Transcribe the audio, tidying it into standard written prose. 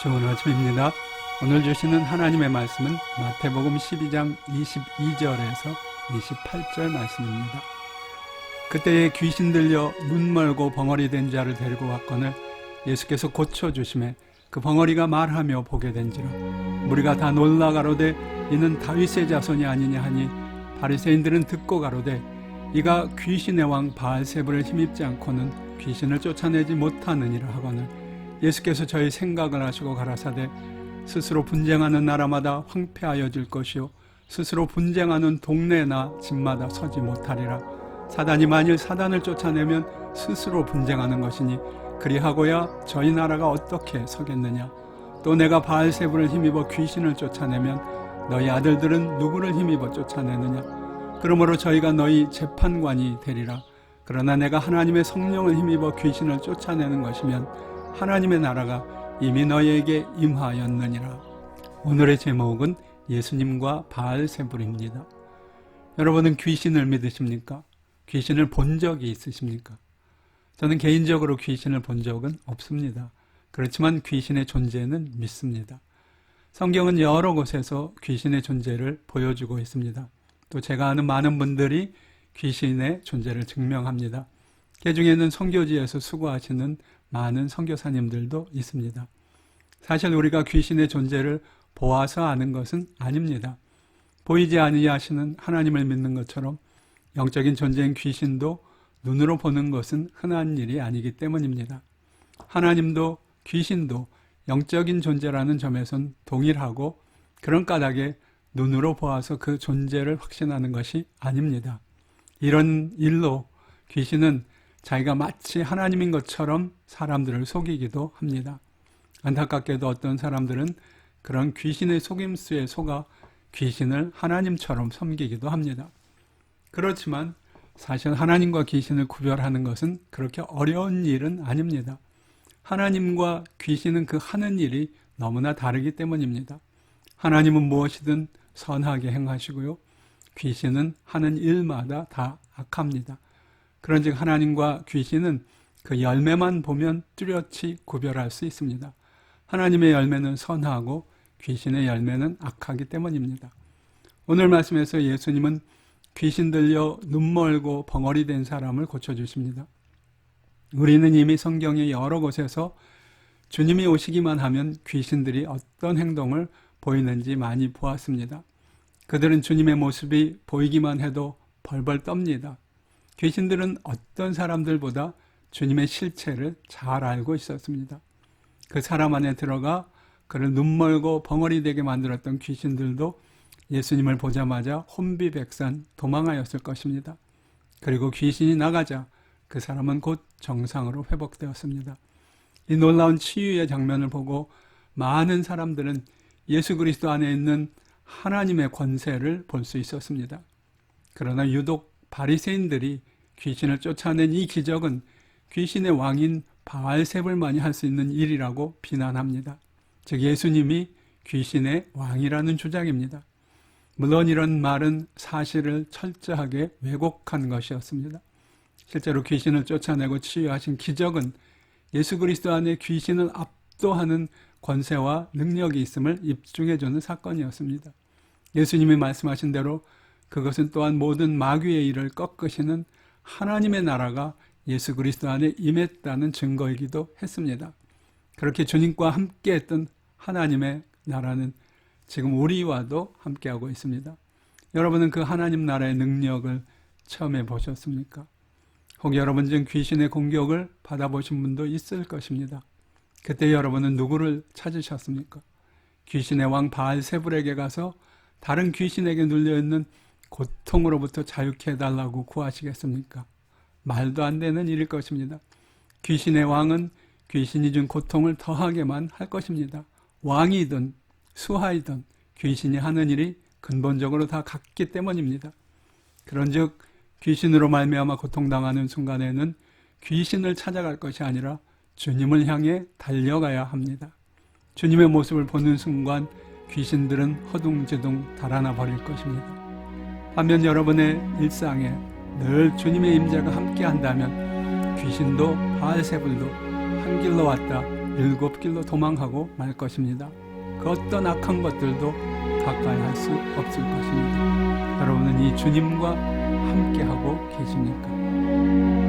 좋은 아침입니다. 오늘 주시는 하나님의 말씀은 마태복음 12장 22절에서 28절 말씀입니다. 그때에 귀신 들려 눈 멀고 벙어리 된 자를 데리고 왔거늘 예수께서 고쳐주심에 그 벙어리가 말하며 보게 된지라. 무리가 다 놀라 가로되 이는 다윗의 자손이 아니냐 하니 바리새인들은 듣고 가로되 이가 귀신의 왕 바알세불을 힘입지 않고는 귀신을 쫓아내지 못하느니라 하거늘 예수께서 저희 생각을 하시고 가라사대 스스로 분쟁하는 나라마다 황폐하여질 것이요 스스로 분쟁하는 동네나 집마다 서지 못하리라. 사단이 만일 사단을 쫓아내면 스스로 분쟁하는 것이니 그리하고야 저희 나라가 어떻게 서겠느냐. 또 내가 바알세불을 힘입어 귀신을 쫓아내면 너희 아들들은 누구를 힘입어 쫓아내느냐. 그러므로 저희가 너희 재판관이 되리라. 그러나 내가 하나님의 성령을 힘입어 귀신을 쫓아내는 것이면 하나님의 나라가 이미 너희에게 임하였느니라. 오늘의 제목은 예수님과 바알세불입니다. 여러분은 귀신을 믿으십니까? 귀신을 본 적이 있으십니까? 저는 개인적으로 귀신을 본 적은 없습니다. 그렇지만 귀신의 존재는 믿습니다. 성경은 여러 곳에서 귀신의 존재를 보여주고 있습니다. 또 제가 아는 많은 분들이 귀신의 존재를 증명합니다. 그 중에는 선교지에서 수고하시는 많은 선교사님들도 있습니다. 사실 우리가 귀신의 존재를 보아서 아는 것은 아닙니다. 보이지 아니하시는 하나님을 믿는 것처럼 영적인 존재인 귀신도 눈으로 보는 것은 흔한 일이 아니기 때문입니다. 하나님도 귀신도 영적인 존재라는 점에선 동일하고 그런 까닭에 눈으로 보아서 그 존재를 확신하는 것이 아닙니다. 이런 일로 귀신은 자기가 마치 하나님인 것처럼 사람들을 속이기도 합니다. 안타깝게도 어떤 사람들은 그런 귀신의 속임수에 속아 귀신을 하나님처럼 섬기기도 합니다. 그렇지만 사실 하나님과 귀신을 구별하는 것은 그렇게 어려운 일은 아닙니다. 하나님과 귀신은 그 하는 일이 너무나 다르기 때문입니다. 하나님은 무엇이든 선하게 행하시고요. 귀신은 하는 일마다 다 악합니다. 그런즉 하나님과 귀신은 그 열매만 보면 뚜렷이 구별할 수 있습니다. 하나님의 열매는 선하고 귀신의 열매는 악하기 때문입니다. 오늘 말씀에서 예수님은 귀신 들려 눈 멀고 벙어리 된 사람을 고쳐주십니다. 우리는 이미 성경의 여러 곳에서 주님이 오시기만 하면 귀신들이 어떤 행동을 보이는지 많이 보았습니다. 그들은 주님의 모습이 보이기만 해도 벌벌 떱니다. 귀신들은 어떤 사람들보다 주님의 실체를 잘 알고 있었습니다. 그 사람 안에 들어가 그를 눈멀고 벙어리 되게 만들었던 귀신들도 예수님을 보자마자 혼비백산 도망하였을 것입니다. 그리고 귀신이 나가자 그 사람은 곧 정상으로 회복되었습니다. 이 놀라운 치유의 장면을 보고 많은 사람들은 예수 그리스도 안에 있는 하나님의 권세를 볼 수 있었습니다. 그러나 유독 바리새인들이 귀신을 쫓아낸 이 기적은 귀신의 왕인 바알세불만이 할 수 있는 일이라고 비난합니다. 즉 예수님이 귀신의 왕이라는 주장입니다. 물론 이런 말은 사실을 철저하게 왜곡한 것이었습니다. 실제로 귀신을 쫓아내고 치유하신 기적은 예수 그리스도 안에 귀신을 압도하는 권세와 능력이 있음을 입증해주는 사건이었습니다. 예수님이 말씀하신 대로 그것은 또한 모든 마귀의 일을 꺾으시는 하나님의 나라가 예수 그리스도 안에 임했다는 증거이기도 했습니다. 그렇게 주님과 함께했던 하나님의 나라는 지금 우리와도 함께하고 있습니다. 여러분은 그 하나님 나라의 능력을 처음 보셨습니까? 혹 여러분 중 귀신의 공격을 받아보신 분도 있을 것입니다. 그때 여러분은 누구를 찾으셨습니까? 귀신의 왕 바알세불에게 가서 다른 귀신에게 눌려있는 고통으로부터 자유케 해달라고 구하시겠습니까? 말도 안 되는 일일 것입니다. 귀신의 왕은 귀신이 준 고통을 더하게만 할 것입니다. 왕이든 수하이든 귀신이 하는 일이 근본적으로 다 같기 때문입니다. 그런즉 귀신으로 말미암아 고통당하는 순간에는 귀신을 찾아갈 것이 아니라 주님을 향해 달려가야 합니다. 주님의 모습을 보는 순간 귀신들은 허둥지둥 달아나 버릴 것입니다. 반면 여러분의 일상에 늘 주님의 임재가 함께 한다면 귀신도 바알세불도 한 길로 왔다 일곱 길로 도망하고 말 것입니다. 그 어떤 악한 것들도 가까이 할 수 없을 것입니다. 여러분은 이 주님과 함께하고 계십니까?